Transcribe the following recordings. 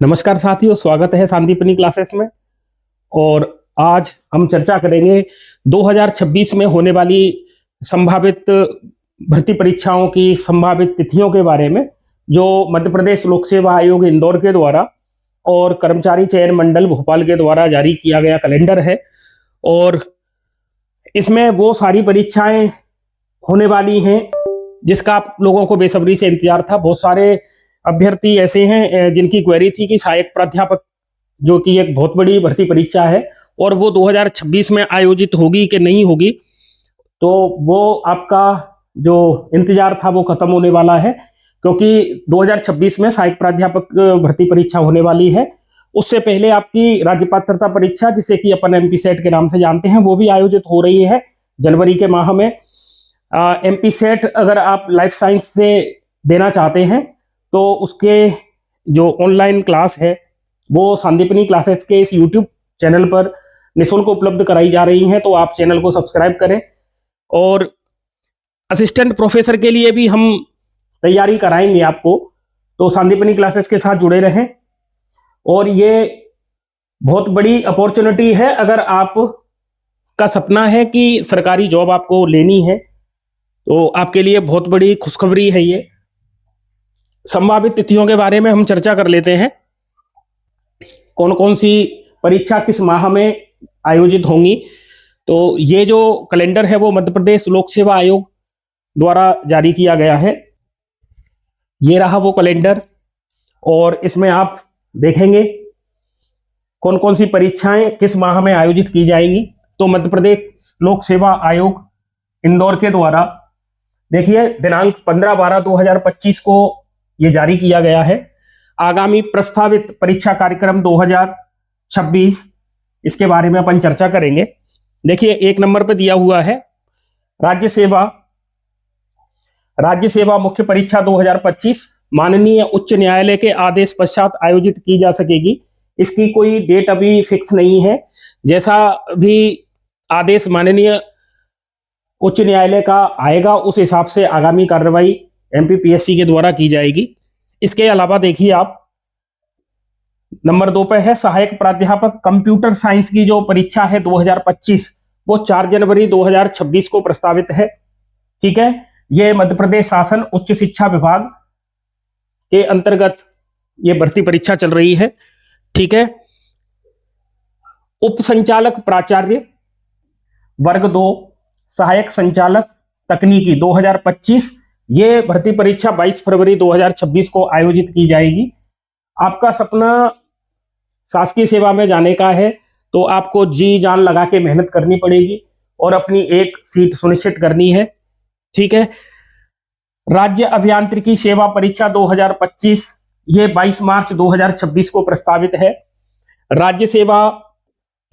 नमस्कार साथियों, स्वागत है संदीपनी क्लासेस में। और आज हम चर्चा करेंगे 2026 में होने वाली संभावित भर्ती परीक्षाओं की संभावित तिथियों के बारे में, जो मध्य प्रदेश लोक सेवा आयोग इंदौर के द्वारा और कर्मचारी चयन मंडल भोपाल के द्वारा जारी किया गया कैलेंडर है। और इसमें वो सारी परीक्षाएं होने वाली हैं जिसका आप लोगों को बेसब्री से इंतजार था। बहुत सारे अभ्यर्थी ऐसे हैं जिनकी क्वेरी थी कि सहायक प्राध्यापक, जो कि एक बहुत बड़ी भर्ती परीक्षा है और वो 2026 में आयोजित होगी कि नहीं होगी, तो वो आपका जो इंतजार था वो खत्म होने वाला है, क्योंकि 2026 में सहायक प्राध्यापक भर्ती परीक्षा होने वाली है। उससे पहले आपकी राज्य पात्रता परीक्षा, जिसे कि अपन एमपी सेट के नाम से जानते हैं, वो भी आयोजित हो रही है जनवरी के माह में। एमपी सेट अगर आप लाइफ साइंस से देना चाहते हैं तो उसके जो ऑनलाइन क्लास है वो संदीपनी क्लासेस के इस यूट्यूब चैनल पर निःशुल्क उपलब्ध कराई जा रही हैं, तो आप चैनल को सब्सक्राइब करें। और असिस्टेंट प्रोफेसर के लिए भी हम तैयारी कराएंगे आपको, तो संदीपनी क्लासेस के साथ जुड़े रहें। और ये बहुत बड़ी अपॉर्चुनिटी है, अगर आप का सपना है कि सरकारी जॉब आपको लेनी है तो आपके लिए बहुत बड़ी खुशखबरी है ये। संभावित तिथियों के बारे में हम चर्चा कर लेते हैं, कौन कौन सी परीक्षा किस माह में आयोजित होंगी। तो ये जो कैलेंडर है वो मध्य प्रदेश लोक सेवा आयोग द्वारा जारी किया गया है। ये रहा वो कैलेंडर, और इसमें आप देखेंगे कौन कौन सी परीक्षाएं किस माह में आयोजित की जाएंगी। तो मध्य प्रदेश लोक सेवा आयोग इंदौर के द्वारा देखिए दिनांक 15/12/2025 को ये जारी किया गया है। आगामी प्रस्तावित परीक्षा कार्यक्रम 2026, इसके बारे में अपन चर्चा करेंगे। देखिए एक नंबर पे दिया हुआ है राज्य सेवा मुख्य परीक्षा 2025 माननीय उच्च न्यायालय के आदेश पश्चात आयोजित की जा सकेगी। इसकी कोई डेट अभी फिक्स नहीं है। जैसा भी आदेश माननीय उच्च न्यायालय का आएगा उस हिसाब से आगामी कार्रवाई एमपीपीएससी के द्वारा की जाएगी। इसके अलावा देखिए आप नंबर 2 पे है सहायक प्राध्यापक कंप्यूटर साइंस की जो परीक्षा है 2025, वो 4 जनवरी 2026 को प्रस्तावित है। ठीक है, ये मध्य प्रदेश शासन उच्च शिक्षा विभाग के अंतर्गत ये भर्ती परीक्षा चल रही है। ठीक है, उप संचालक प्राचार्य वर्ग 2 सहायक संचालक तकनीकी 2025, ये भर्ती परीक्षा 22 फरवरी 2026 को आयोजित की जाएगी। आपका सपना शासकीय सेवा में जाने का है तो आपको जी जान लगा के मेहनत करनी पड़ेगी और अपनी एक सीट सुनिश्चित करनी है। ठीक है, राज्य अभियांत्रिकी सेवा परीक्षा 2025, ये 22 मार्च 2026 को प्रस्तावित है। राज्य सेवा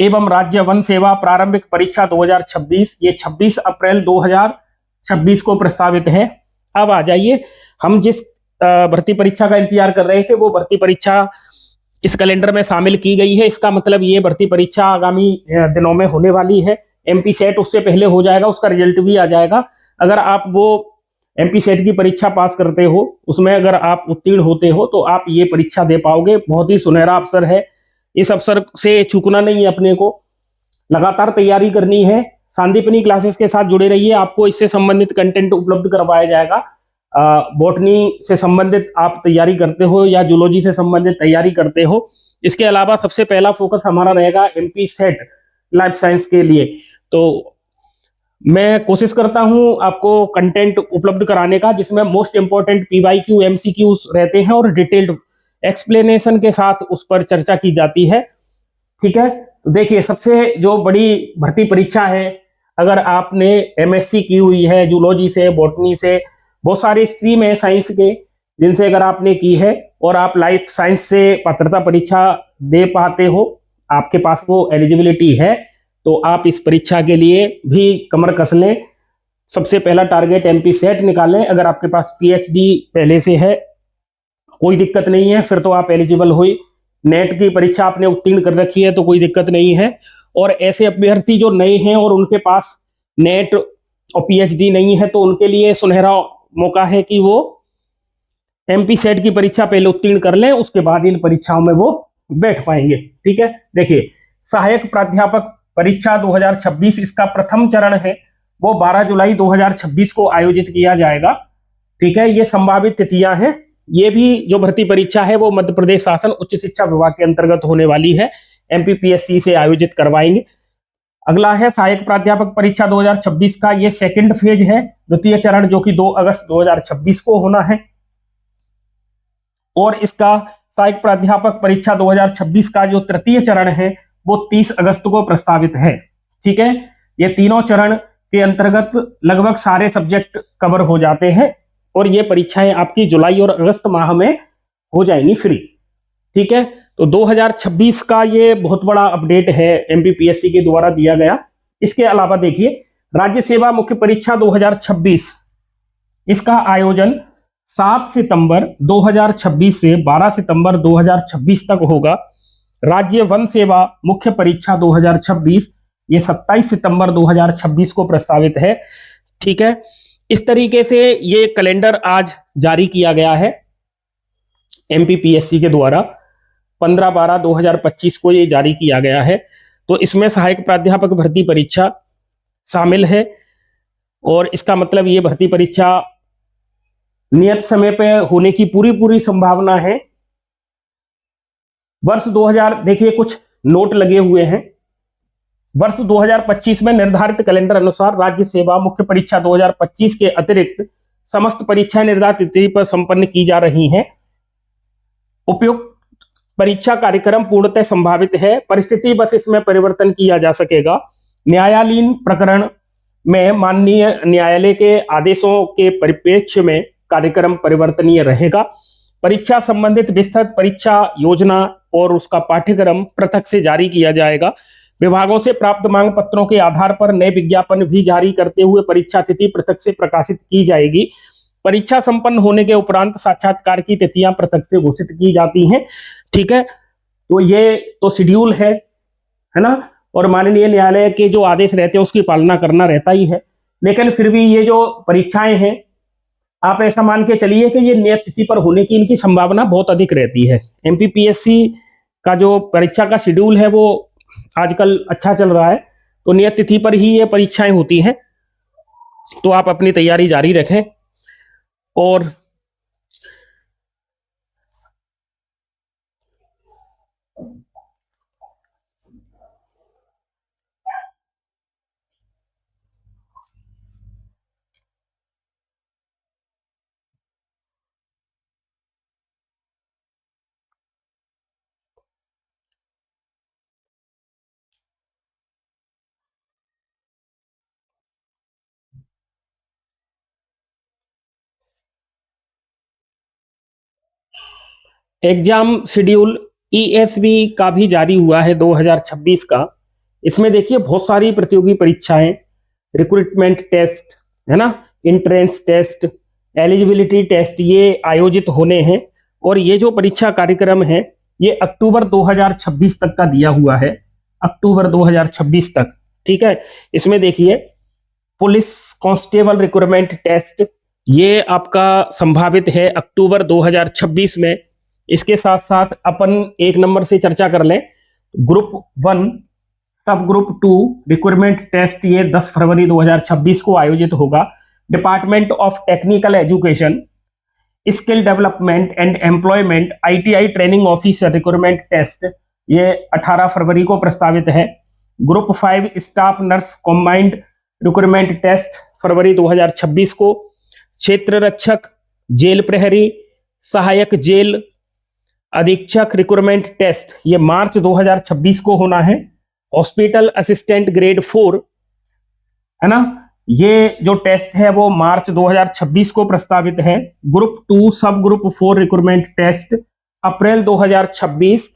एवं राज्य वन सेवा प्रारंभिक परीक्षा 2026, ये 26 अप्रैल 2026 को प्रस्तावित है। अब आ जाइए, हम जिस भर्ती परीक्षा का इंतजार कर रहे थे वो भर्ती परीक्षा इस कैलेंडर में शामिल की गई है। इसका मतलब ये भर्ती परीक्षा आगामी दिनों में होने वाली है। एमपी सेट उससे पहले हो जाएगा, उसका रिजल्ट भी आ जाएगा। अगर आप वो एमपी सेट की परीक्षा पास करते हो, उसमें अगर आप उत्तीर्ण होते हो तो आप ये परीक्षा दे पाओगे। बहुत ही सुनहरा अवसर है, इस अवसर से चूकना नहीं है। अपने को लगातार तैयारी करनी है। संदीपनी क्लासेस के साथ जुड़े रहिए, आपको इससे संबंधित कंटेंट उपलब्ध करवाया जाएगा। बॉटनी से संबंधित आप तैयारी करते हो या जूलॉजी से संबंधित तैयारी करते हो, इसके अलावा सबसे पहला फोकस हमारा रहेगा एमपी सेट लाइफ साइंस के लिए। तो मैं कोशिश करता हूं आपको कंटेंट उपलब्ध कराने का, जिसमें मोस्ट इंपॉर्टेंट पीवाईक्यू एमसीक्यूज रहते हैं और डिटेल्ड एक्सप्लेनेशन के साथ उस पर चर्चा की जाती है। ठीक है, तो देखिए सबसे जो बड़ी भर्ती परीक्षा है, अगर आपने एमएससी की हुई है जूलॉजी से, बॉटनी से, बहुत सारे स्ट्रीम है साइंस के जिनसे अगर आपने की है और आप लाइफ साइंस से पात्रता परीक्षा दे पाते हो, आपके पास वो एलिजिबिलिटी है, तो आप इस परीक्षा के लिए भी कमर कस लें। सबसे पहला टारगेट एमपी सेट निकालें। अगर आपके पास पीएचडी पहले से है कोई दिक्कत नहीं है, फिर तो आप एलिजिबल हुई। नेट की परीक्षा आपने उत्तीर्ण कर रखी है तो कोई दिक्कत नहीं है। और ऐसे अभ्यर्थी जो नए हैं और उनके पास नेट और पीएचडी नहीं है, तो उनके लिए सुनहरा मौका है कि वो एमपी सेट की परीक्षा पहले उत्तीर्ण कर लें, उसके बाद इन परीक्षाओं में वो बैठ पाएंगे। ठीक है, देखिए सहायक प्राध्यापक परीक्षा 2026 इसका प्रथम चरण है, वो 12 जुलाई 2026 को आयोजित किया जाएगा। ठीक है, ये संभावित तिथियां हैं। ये भी जो भर्ती परीक्षा है वो मध्य प्रदेश शासन उच्च शिक्षा विभाग के अंतर्गत होने वाली है, एमपीपीएससी से आयोजित करवाएंगे। अगला है सहायक प्राध्यापक परीक्षा 2026 का, ये सेकंड फेज है, द्वितीय चरण, जो कि 2 अगस्त 2026 को होना है। और इसका सहायक प्राध्यापक परीक्षा 2026 का जो तृतीय चरण है वो 30 अगस्त को प्रस्तावित है। ठीक है, ये तीनों चरण के अंतर्गत लगभग सारे सब्जेक्ट कवर हो जाते हैं और ये परीक्षाएं आपकी जुलाई और अगस्त माह में हो जाएंगी फ्री। ठीक है, तो 2026 का ये बहुत बड़ा अपडेट है एमपीपीएससी के द्वारा दिया गया। इसके अलावा देखिए राज्य सेवा मुख्य परीक्षा 2026, इसका आयोजन 7 सितंबर 2026 से 12 सितंबर 2026 तक होगा। राज्य वन सेवा मुख्य परीक्षा 2026, ये 27 सितंबर 2026 को प्रस्तावित है। ठीक है, इस तरीके से ये कैलेंडर आज जारी किया गया है एमपीपीएससी के द्वारा, 15/12/2025 को ये जारी किया गया है। तो इसमें सहायक प्राध्यापक भर्ती परीक्षा शामिल है और इसका मतलब ये भर्ती परीक्षा नियत समय पे होने की पूरी संभावना है। वर्ष 2000 देखिए कुछ नोट लगे हुए हैं। वर्ष 2025 में निर्धारित कैलेंडर अनुसार राज्य सेवा मुख्य परीक्षा 2025 के अतिरिक्त समस्त परीक्षाएं निर्धारित तिथि पर संपन्न की जा रही हैं। उपयुक्त परीक्षा कार्यक्रम पूर्णतः संभावित है, परिस्थिति बस इसमें परिवर्तन किया जा सकेगा। न्यायालयीन प्रकरण में माननीय न्यायालय के आदेशों के परिप्रेक्ष्य में कार्यक्रम परिवर्तनीय रहेगा। परीक्षा संबंधित विस्तृत परीक्षा योजना और उसका पाठ्यक्रम पृथक से जारी किया जाएगा। विभागों से प्राप्त मांग पत्रों के आधार पर नए विज्ञापन भी जारी करते हुए परीक्षा तिथि पृथक से प्रकाशित की जाएगी। परीक्षा संपन्न होने के उपरांत साक्षात्कार की तिथियां पृथक से घोषित की जाती हैं। ठीक है, तो ये तो शेड्यूल है ना, और माननीय न्यायालय के जो आदेश रहते हैं उसकी पालना करना रहता ही है। लेकिन फिर भी ये जो परीक्षाएं हैं, आप ऐसा मान के चलिए कि ये नियत तिथि पर होने की इनकी संभावना बहुत अधिक रहती है। एमपीपीएससी का जो परीक्षा का शेड्यूल है वो आजकल अच्छा चल रहा है, तो नियत तिथि पर ही ये परीक्षाएं होती हैं। तो आप अपनी तैयारी जारी रखें। और एग्जाम शेड्यूल ईएसबी का भी जारी हुआ है 2026 का। इसमें देखिए बहुत सारी प्रतियोगी परीक्षाएं, रिक्रूटमेंट टेस्ट है ना, एंट्रेंस टेस्ट, एलिजिबिलिटी टेस्ट, ये आयोजित होने हैं। और ये जो परीक्षा कार्यक्रम है ये अक्टूबर 2026 तक का दिया हुआ है, अक्टूबर 2026 तक। ठीक है, इसमें देखिए पुलिस कांस्टेबल रिक्रूटमेंट टेस्ट, ये आपका संभावित है अक्टूबर 2026 में। इसके साथ साथ अपन एक नंबर से चर्चा कर लें, group 1 sub group 2 recruitment test, ये 10 फरवरी 2026 को आयोजित होगा। Department of technical education skill development and employment ITI training officer recruitment test, ये 18 फरवरी को प्रस्तावित है। Group 5 staff nurse combined recruitment test फरवरी 2026 को। क्षेत्र रक्षक, जेल प्रहरी, सहायक जेल अधीक्षक रिक्रूटमेंट टेस्ट, ये मार्च 2026 को होना है। हॉस्पिटल असिस्टेंट ग्रेड 4 है ना, ये जो टेस्ट है वो मार्च 2026 को प्रस्तावित है। Group 2 sub group 4 recruitment test अप्रैल 2026।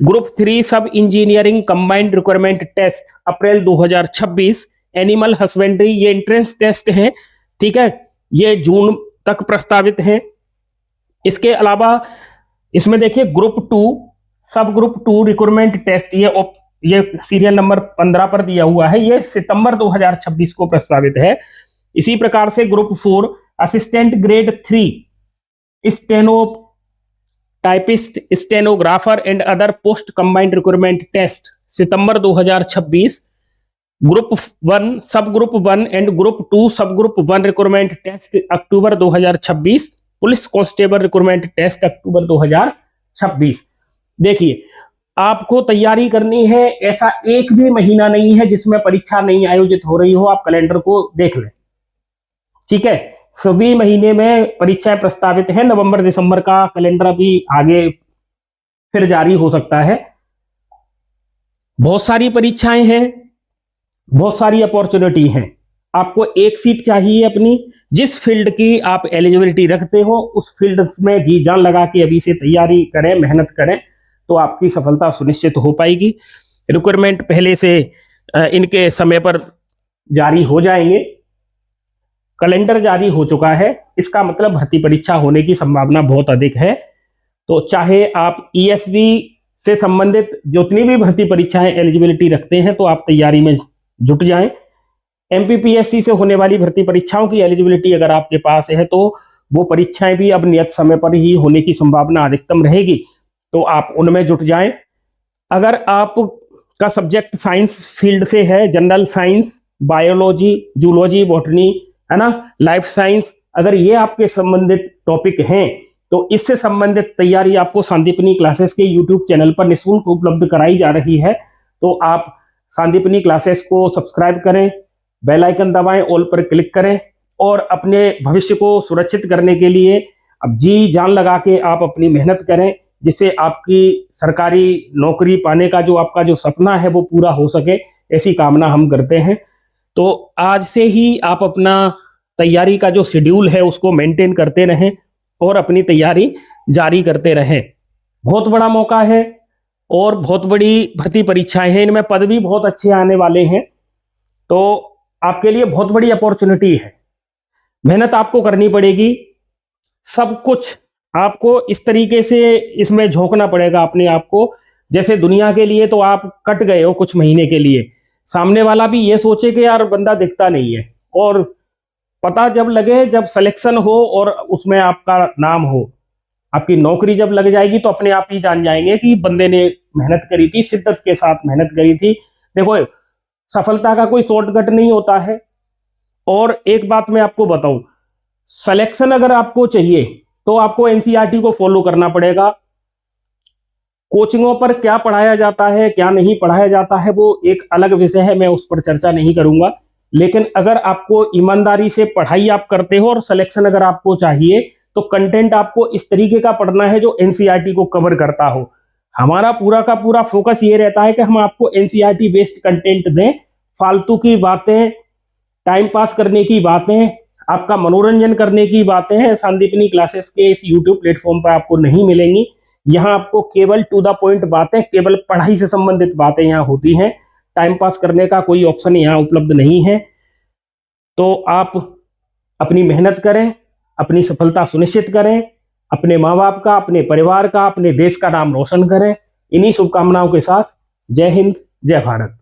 ग्रुप 3 सब इंजीनियरिंग कंबाइंड रिक्रूटमेंट टेस्ट अप्रैल 2026। एनिमल हस्बेंड्री, ये एंट्रेंस टेस्ट है। ठीक है, ये जून तक प्रस्तावित है। इसके अलावा इसमें देखिए group 2 sub group 2 recruitment test, ये सीरियल नंबर 15 पर दिया हुआ है, ये सितंबर 2026 को प्रस्तावित है। इसी प्रकार से group 4 assistant grade 3 steno typist, stenographer and other post combined recruitment test सितंबर 2026, group 1 sub group 1 and group 2 sub group 1 recruitment test अक्टूबर 2026, पुलिस कांस्टेबल रिक्रूटमेंट टेस्ट अक्टूबर 2026। देखिए, आपको तैयारी करनी है, ऐसा एक भी महीना नहीं है जिसमें परीक्षा नहीं आयोजित हो रही हो। आप कैलेंडर को देख लें, ठीक है। सभी महीने में परीक्षाएं प्रस्तावित है। नवंबर दिसंबर का कैलेंडर अभी आगे फिर जारी हो सकता है। बहुत सारी परीक्षाएं हैं, बहुत सारी अपॉर्चुनिटी हैं। आपको एक सीट चाहिए अपनी, जिस फील्ड की आप एलिजिबिलिटी रखते हो उस फील्ड में जी जान लगा के अभी से तैयारी करें, मेहनत करें, तो आपकी सफलता सुनिश्चित हो पाएगी। रिक्वायरमेंट पहले से इनके समय पर जारी हो जाएंगे। कैलेंडर जारी हो चुका है, इसका मतलब भर्ती परीक्षा होने की संभावना बहुत अधिक है। तो चाहे आप ईएसवी से संबंधित जितनी भी भर्ती परीक्षाएं एलिजिबिलिटी रखते हैं तो आप तैयारी में जुट जाएं। एमपीपीएससी से होने वाली भर्ती परीक्षाओं की एलिजिबिलिटी अगर आपके पास है तो वो परीक्षाएं भी अब नियत समय पर ही होने की संभावना अधिकतम रहेगी, तो आप उनमें जुट जाएं। अगर आपका सब्जेक्ट साइंस फील्ड से है, general science, biology, zoology, botany, है ना, लाइफ साइंस, अगर ये आपके संबंधित टॉपिक हैं तो इससे संबंधित तैयारी आपको संदीपनी क्लासेस के यूट्यूब चैनल पर निःशुल्क उपलब्ध कराई जा रही है। तो आप संदीपनी क्लासेस को सब्सक्राइब करें, बेल आइकन दबाएं, ऑल पर क्लिक करें और अपने भविष्य को सुरक्षित करने के लिए अब जी जान लगा के आप अपनी मेहनत करें, जिससे आपकी सरकारी नौकरी पाने का जो आपका जो सपना है वो पूरा हो सके, ऐसी कामना हम करते हैं। तो आज से ही आप अपना तैयारी का जो शेड्यूल है उसको मेंटेन करते रहें और अपनी तैयारी जारी करते रहें। बहुत बड़ा मौका है और बहुत बड़ी भर्ती परीक्षाएं हैं, इनमें पद भी बहुत अच्छे आने वाले हैं, तो आपके लिए बहुत बड़ी अपॉर्चुनिटी है। मेहनत आपको करनी पड़ेगी, सब कुछ आपको इस तरीके से इसमें झोंकना पड़ेगा अपने आप को, जैसे दुनिया के लिए तो आप कट गए हो कुछ महीने के लिए, सामने वाला भी ये सोचे कि यार बंदा दिखता नहीं है, और पता जब लगे, जब सिलेक्शन हो और उसमें आपका नाम हो, आपकी नौकरी जब लग जाएगी तो अपने आप ही जान जाएंगे कि बंदे ने मेहनत करी थी, शिद्दत के साथ मेहनत करी थी। देखो, सफलता का कोई शॉर्टकट नहीं होता है। और एक बात मैं आपको बताऊं, सिलेक्शन अगर आपको चाहिए तो आपको एनसीईआरटी को फॉलो करना पड़ेगा। कोचिंगों पर क्या पढ़ाया जाता है, क्या नहीं पढ़ाया जाता है, वो एक अलग विषय है, मैं उस पर चर्चा नहीं करूंगा। लेकिन अगर आपको ईमानदारी से पढ़ाई आप करते हो और सिलेक्शन अगर आपको चाहिए तो कंटेंट आपको इस तरीके का पढ़ना है जो एनसीईआरटी को कवर करता हो। हमारा पूरा का पूरा फोकस ये रहता है कि हम आपको एनसीईआरटी बेस्ड कंटेंट दें। फालतू की बातें, टाइम पास करने की बातें, आपका मनोरंजन करने की बातें हैं संदीपनी क्लासेस के इस यूट्यूब प्लेटफॉर्म पर आपको नहीं मिलेंगी। यहाँ आपको केवल टू द पॉइंट बातें, केवल पढ़ाई से संबंधित बातें यहाँ होती हैं। टाइम पास करने का कोई ऑप्शन यहाँ उपलब्ध नहीं है। तो आप अपनी मेहनत करें, अपनी सफलता सुनिश्चित करें, अपने माँ बाप का, अपने परिवार का, अपने देश का नाम रोशन करें। इन्हीं शुभकामनाओं के साथ जय हिंद, जय भारत।